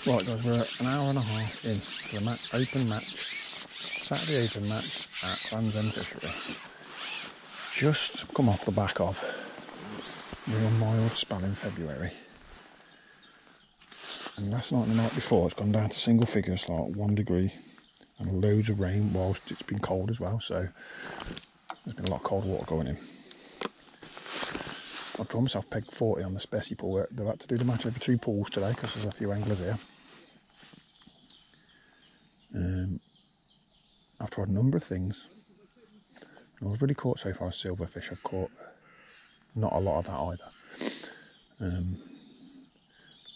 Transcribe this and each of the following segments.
Right guys, we're an hour and a half in to the open match, Saturday open match at Land's End Fishery. Just come off the back of a real mild spell in February. And last night and the night before it's gone down to single figures, like 1 degree, and loads of rain whilst it's been cold as well, so there's been a lot of cold water going in. I've drawn myself peg 40 on the Specie pool. They've had to do the match over 2 pools today because there's a few anglers here. I've tried a number of things. All I've really caught so far is silverfish. I've caught not a lot of that either.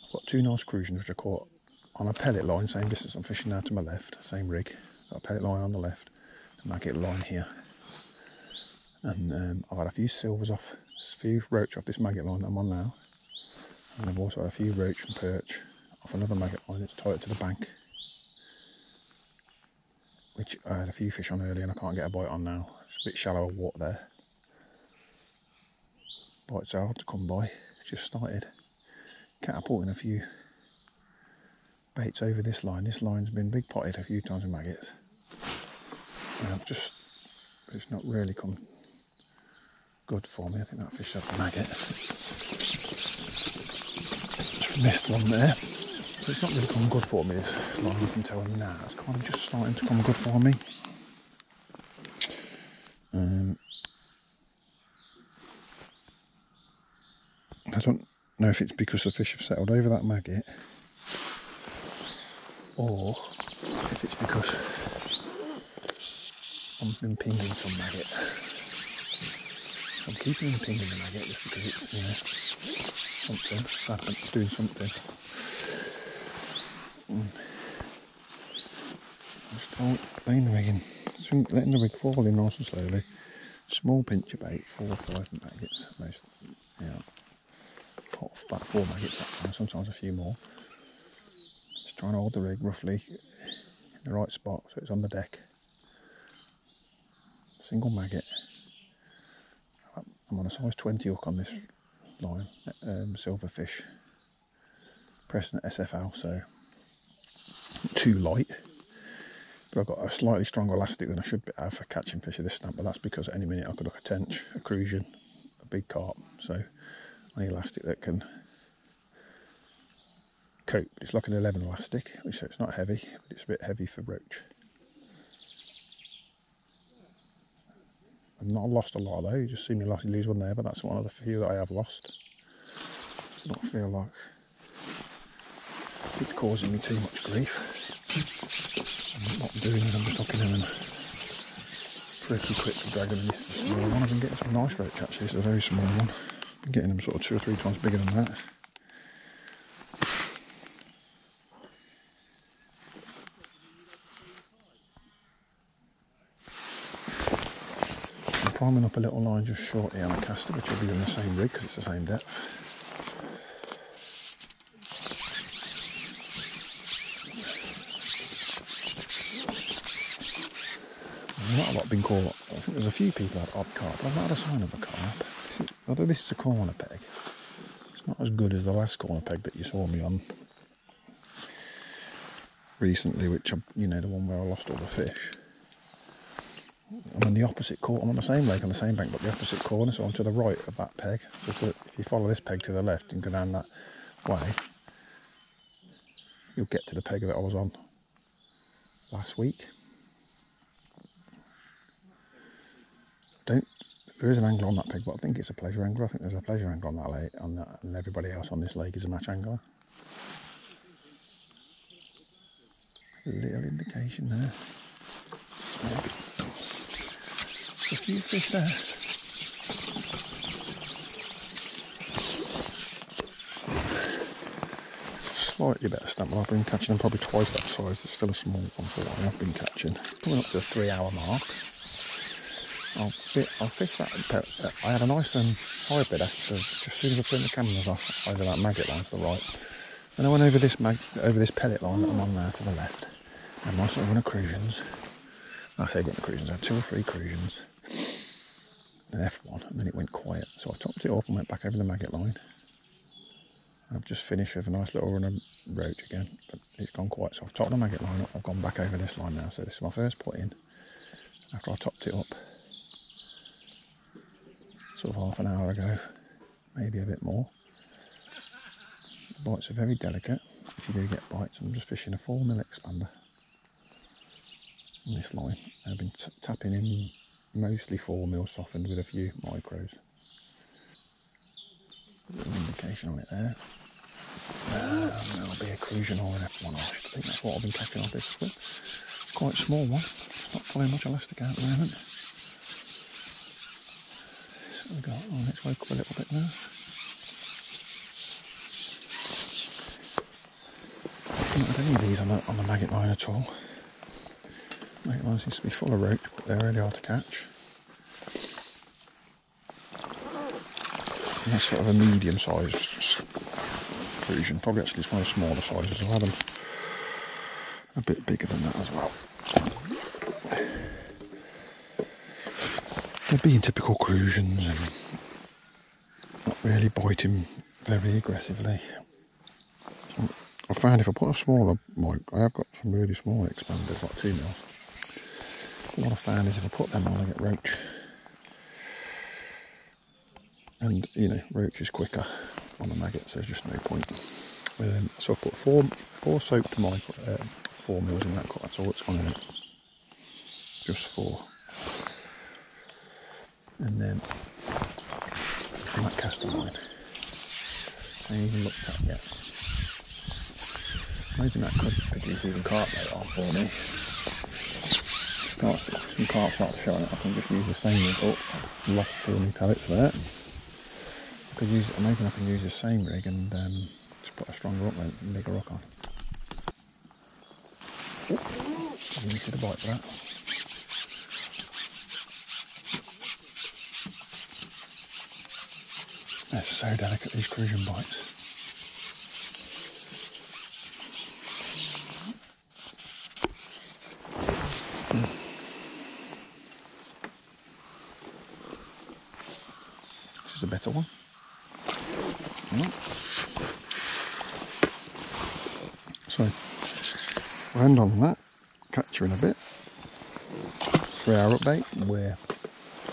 I've got 2 nice crucians which I caught on a pellet line, same distance I'm fishing now to my left, same rig. Got a pellet line on the left, a maggot line here. And I've had a few silvers off, a few roach off this maggot line that I'm on now. And I've also had a few roach and perch off another maggot line that's tied to the bank, which I had a few fish on earlier and I can't get a bite on now. It's a bit shallower water there. Bites are hard to come by. Just started catapulting a few baits over this line. This line's been big potted a few times with maggots. And it's not really come good for me. I think that fish had a maggot. Just missed one there. So it's not really come good for me, this line you can tell now. It's kind of just starting to come good for me. I don't know if it's because the fish have settled over that maggot or if it's because I've been pinging some maggot. I'm keeping them pinging the maggot just because it's, something, it's doing something. Just laying the rig in, letting the rig fall in nice and slowly. Small pinch of bait, 4 or 5 maggots, most, about 4 maggots that time, sometimes a few more. Just trying to hold the rig roughly in the right spot so it's on the deck. Single maggot. I'm on a size 20 hook on this line, silverfish, pressing at SFL, so too light. But I've got a slightly stronger elastic than I should have for catching fish of this stamp, but that's because at any minute I could hook a tench, a crucian, a big carp, so I need elastic that can cope. It's like an 11 elastic, which so it's not heavy, but it's a bit heavy for roach. I've not lost a lot though, you just see me lose one there, but that's one of the few that I have lost. I don't feel like it's causing me too much grief. I'm not doing it, I'm just hooking in and pretty quick to drag them in. This is a small one. I've been getting some nice roach actually, it's a very small one. I've been getting them sort of 2 or 3 times bigger than that. I'm priming up a little line just short here on a caster, which will be in the same rig because it's the same depth. Not a lot been caught. I think there's a few people had odd carp, but I've not had a sign of a carp. Although this is a corner peg, it's not as good as the last corner peg that you saw me on recently, which the one where I lost all the fish. I'm on the opposite corner. I'm on the same lake on the same bank, but the opposite corner, so I'm to the right of that peg. So if you follow this peg to the left and go down that way, you'll get to the peg that I was on last week. There is an angler on that peg, but I think it's a pleasure angler. I think there's a pleasure angler on that lake, and everybody else on this lake is a match angler. A little indication there. There's a few fish there. Slightly better stamp, but I've been catching them probably twice that size. It's still a small one for what I have been catching. Coming up to the 3-hour mark. I'll fish that. I had a nice hybrid after, just as soon as I turned the cameras off over that maggot line to the right. And I went over this pellet line that I'm on there to the left. And nice little run of crucians. I say run of crucians, I had 2 or 3 crucians. An F1, and then it went quiet. So I topped it up and went back over the maggot line. And I've just finished with a nice little run of roach again, but it's gone quite soft. Topped the maggot line up, I've gone back over this line now, so this is my first put in after I topped it up sort of half an hour ago, maybe a bit more. The bites are very delicate. If you do get bites, I'm just fishing a 4mm expander on this line. I've been tapping in mostly 4mm softened with a few micros. A little indication on it there. There'll be a crucian or an F1. I think that's what I've been catching on this swim. It's quite a small one. It's not pulling much elastic out at the moment. So we got on its wake up a little bit now. I've not had any of these on the maggot line at all. Maggot line seems to be full of roach, but they're really hard to catch. And that's sort of a medium sized crucian. Probably actually it's one of the smaller sizes. I've had them a bit bigger than that as well. They're being typical crucians and not really biting very aggressively. I found if I put a smaller mic, I have got some really small expanders, like 2mm. What I found is if I put them on, I get roach. And you know, roach is quicker on the maggots, so there's just no point. So I put four soaked mic 4mm in that cut. That's all it's gone in it. Just 4. And then on that casting line, I haven't even looked at yet. Maybe that could produce even carp later on for me. Some carp start showing it, I can just use the same rig. Oh, I've lost 2 new pellets there. I'm hoping I can use the same rig and just put a stronger hook, bigger hook on. You need to the bite for that. They're so delicate, these crucian bites. This is a better one. So, we'll end on that. Catch you in a bit. 3-hour update. We're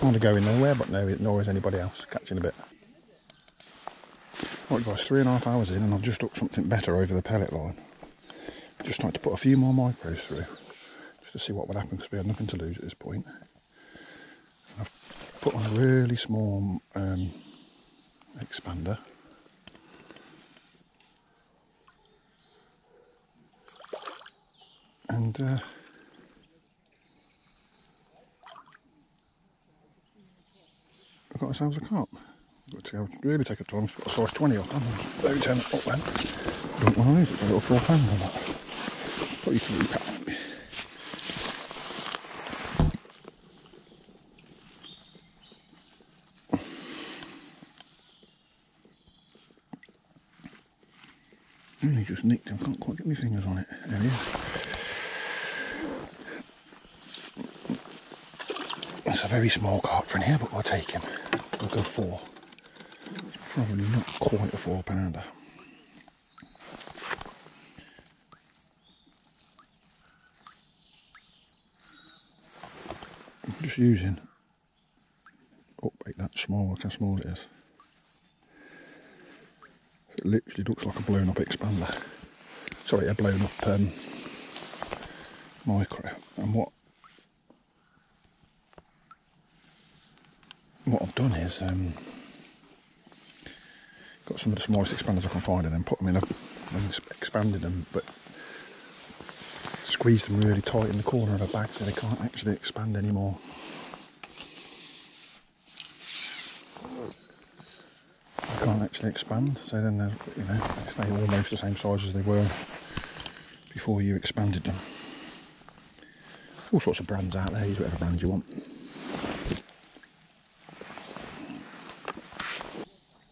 kind of going nowhere, but nor is anybody else. Catch you in a bit. Right guys, 3.5 hours in and I've just hooked something better over the pellet line. Just tried to put a few more micros through, just to see what would happen because we had nothing to lose at this point. I've put on a really small expander. And we've got ourselves a carp. Got to really take a time to put a size 20 up. Maybe 10 up then. Don't want to lose it, a little 4 pound on that. Put you 3 pound. Only just nicked him, I can't quite get my fingers on it. There he is. It's a very small carp for in here, but we'll take him. We'll go 4. It's probably not quite a 4 pounder. I'm just using upbait that small, look how small it is. It literally looks like a blown up expander. Sorry, a blown up micro. And what I've done is got some of the smallest expanders I can find and then put them in and expanded them, but squeezed them really tight in the corner of a bag so they can't actually expand anymore. They can't actually expand, so then they're, you know, they stay almost the same size as they were before you expanded them. All sorts of brands out there, use whatever brand you want.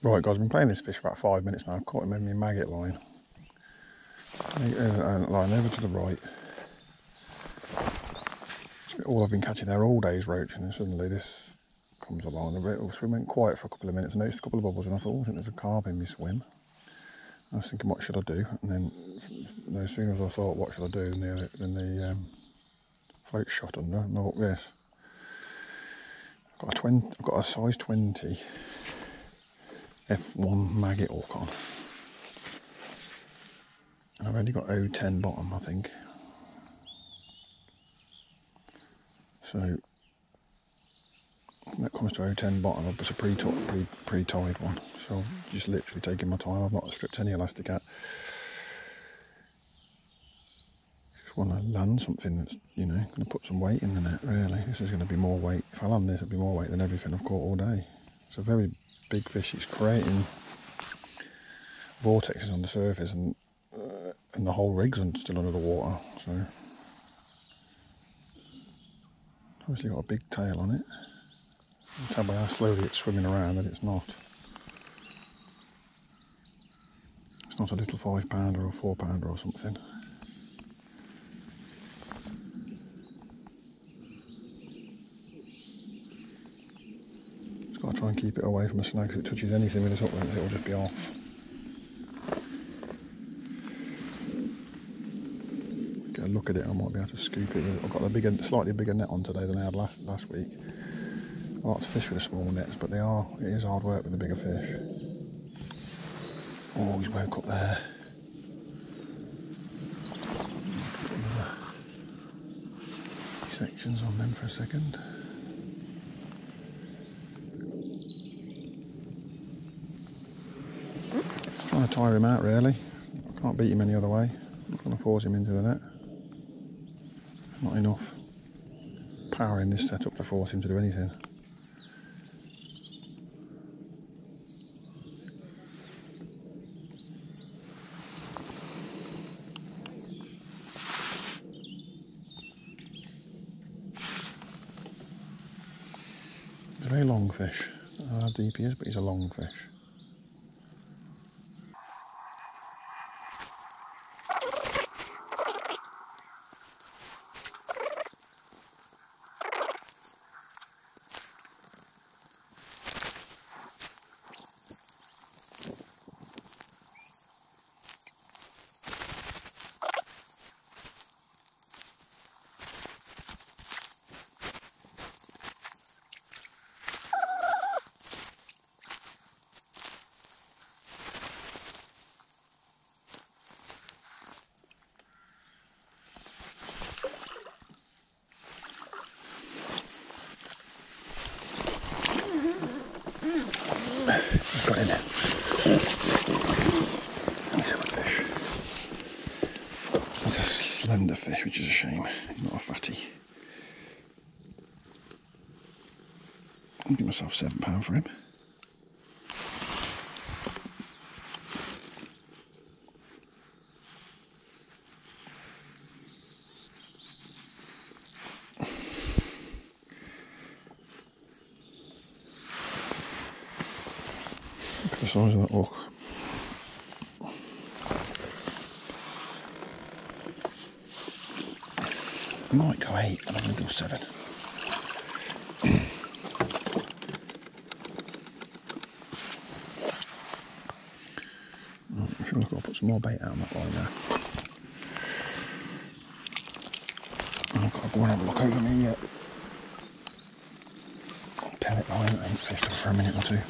Right guys, I've been playing this fish for about 5 minutes now. I've caught him in my maggot line. Line over to the right. All I've been catching there all day is roach, and then suddenly this comes along a bit. So we went quiet for a couple of minutes. I noticed a couple of bubbles and I thought, oh, I think there's a carp in my swim. I was thinking, what should I do? And then as soon as I thought, what should I do, then the float shot under, and I thought, yes. I've got a size 20 F1 maggot hook on. And I've only got 010 bottom, I think. So that comes to 010 bottom, it's a pre-tied one. So I'm just literally taking my time. I've not stripped any elastic out. Just want to land something that's, you know, going to put some weight in the net, really. This is going to be more weight. If I land this, it'll be more weight than everything I've caught all day. It's a very big fish. It's creating vortexes on the surface, and the whole rig's still under the water. So obviously got a big tail on it. You can tell by how slowly it's swimming around that it's not a little 5-pounder or 4-pounder or something. Just got to try and keep it away from a snag. If it touches anything with its hook length, it'll just be off. Get a look at it, I might be able to scoop it. I've got a slightly bigger net on today than I had last week. I like to fish with the small nets, but it is hard work with the bigger fish. Oh, he's woke up there. Sections on them for a second. Just trying to tire him out, really. I can't beat him any other way. I'm not going to force him into the net. Not enough power in this setup to force him to do anything. He's a very long fish. I don't know how deep he is, but he's a long fish. I've got him. Nice little fish. He's a slender fish, which is a shame. He's not a fatty. I'll give myself £7 for him. Look at the size of that hook. I might go 8, but I'm going to go 7. I feel like I'll put some more bait out on that line now. I've got to go and have a look over me pellet line. I ain't fished for a minute or two.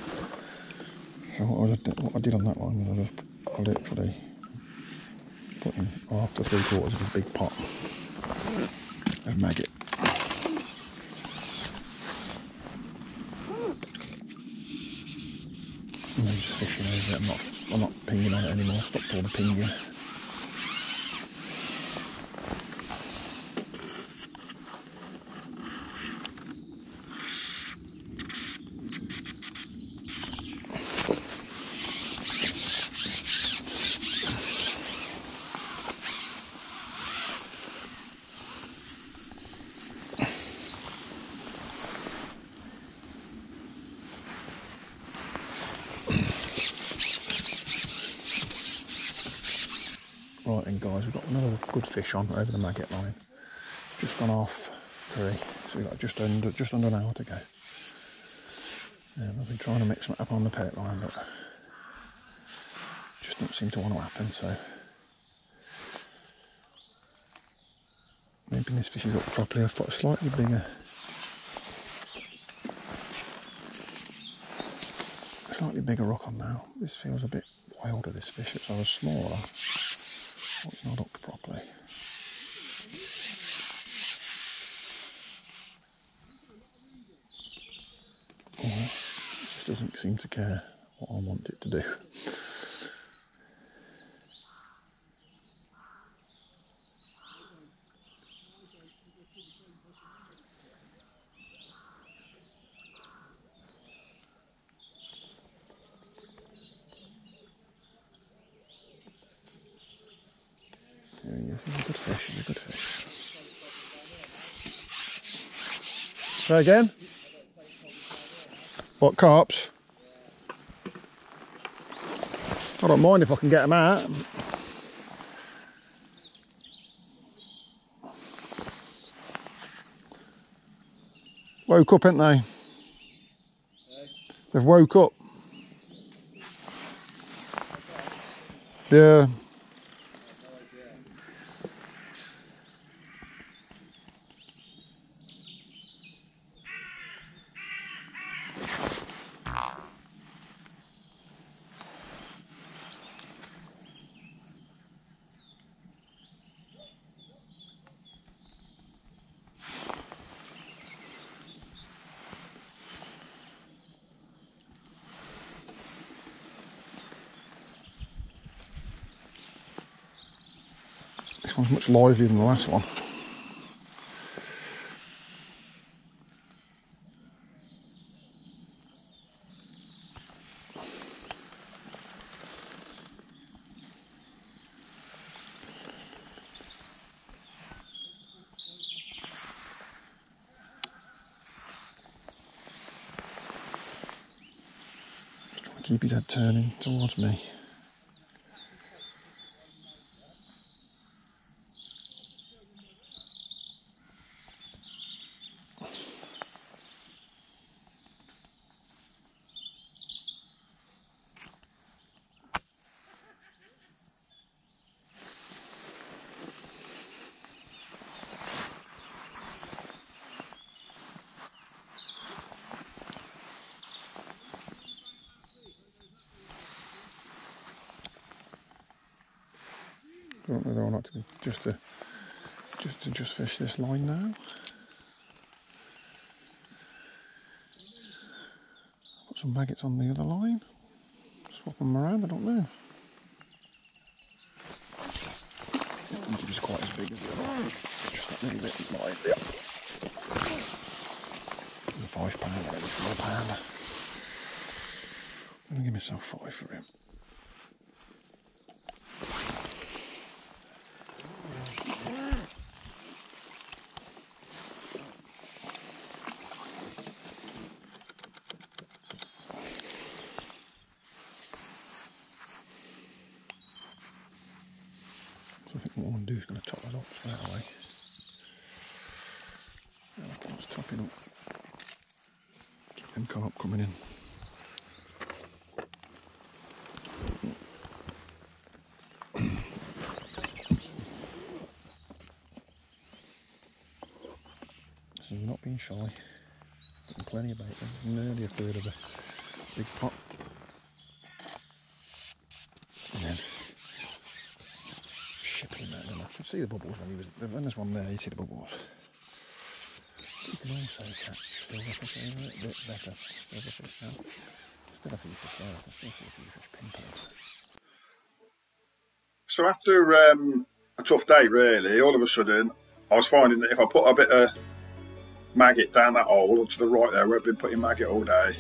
So what I did on that line was I literally put in half to 3/4 of a big pot of maggot. And then just fishing over it. I'm not pinging on it anymore. Stopped all the pinging. Right then guys, we've got another good fish on over the maggot line. It's just gone off 3, so we've got just under an hour to go. I've been trying to mix them up on the pellet line, but don't seem to want to happen, so maybe this fish is up properly. I've put a slightly bigger rock on now. This feels a bit wilder, this fish. It's either smaller or it's not hooked properly. Or it just doesn't seem to care what I want it to do. There he is. He's a good fish. He's a good fish. Try again. What, carps? I don't mind if I can get them out. Woke up, ain't they? They've woke up. Yeah. This one's much livelier than the last one. Trying to keep his head turning towards me. I don't know whether or not to just fish this line now. Put some maggots on the other line. Swap them around. I don't know. I don't think it was quite as big as the other one. Just that little bit wide there. £5 already, £4. I'm gonna give myself 5 for him. So I think what I'm going to do is going to top that up straight away. Let's top it up. Keep them carp coming in. So I'm not being shy. Putting plenty of bait in. Nearly a third of the big pot. And then I can see the bubbles when there's one there, you see the bubbles. You can also catch still a fish a little bit better. Still a few fish there, I can still see a few fish pinpoint. So after a tough day really, all of a sudden I was finding that if I put a bit of maggot down that hole to the right there where I've been putting maggot all day,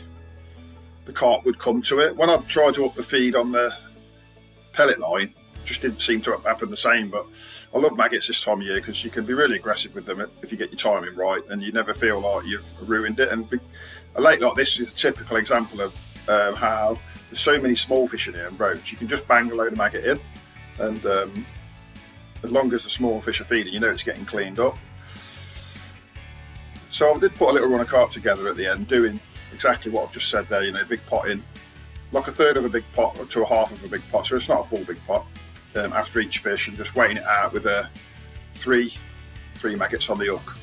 the carp would come to it. When I tried to up the feed on the pellet line, just didn't seem to happen the same. But I love maggots this time of year because you can be really aggressive with them if you get your timing right, and you never feel like you've ruined it. And a lake like this is a typical example of how there's so many small fish in here and roach. You can just bang a load of maggot in, and as long as the small fish are feeding, you know it's getting cleaned up. So I did put a little run of carp together at the end, doing exactly what I've just said there. You know, big pot in, like a third of a big pot to a half of a big pot, so it's not a full big pot, after each fish, and just weighing it out with three maggots on the hook.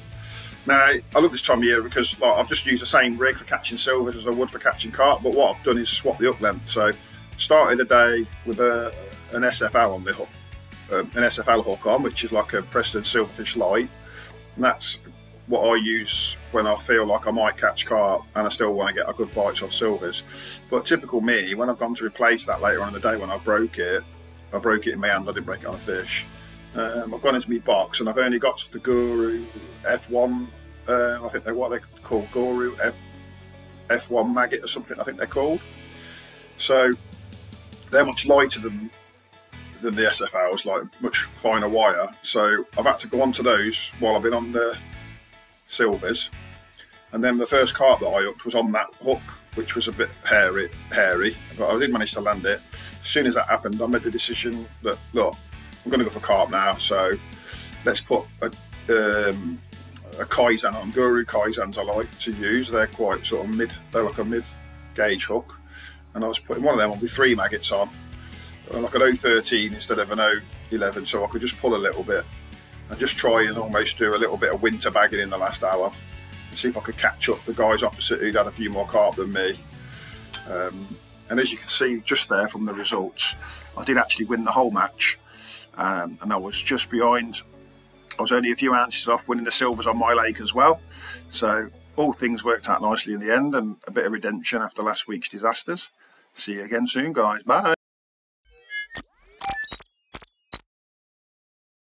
Now, I love this time of year because like, I've just used the same rig for catching silvers as I would for catching carp, but what I've done is swap the hook length. So started the day with an SFL on the hook, an SFL hook on, which is like a Preston Silverfish Light, and that's what I use when I feel like I might catch carp and I still want to get a good bites off silvers. But typical me, when I've gone to replace that later on in the day when I broke it in my hand, I didn't break it on a fish. I've gone into my box and I've only got the Guru F1, I think they're what they call Guru F1 maggot or something, I think they're called. So they're much lighter than the SFLs, like much finer wire. So I've had to go onto those while I've been on the silvers, and then the first carp that I hooked was on that hook, which was a bit hairy, but I did manage to land it. As soon as that happened, I made the decision that, look, I'm going to go for carp now, so let's put a Kaizen on. Guru Kaizens I like to use. They're quite sort of they're like a mid-gauge hook, and I was putting one of them on with 3 maggots on, like an 013 instead of an 011, so I could just pull a little bit and just try and almost do a little bit of winter bagging in the last hour and see if I could catch up the guys opposite who'd had a few more carp than me. And as you can see just there from the results, I did actually win the whole match, and I was just behind. I was only a few ounces off winning the silvers on my lake as well. So all things worked out nicely in the end, and a bit of redemption after last week's disasters. See you again soon, guys. Bye.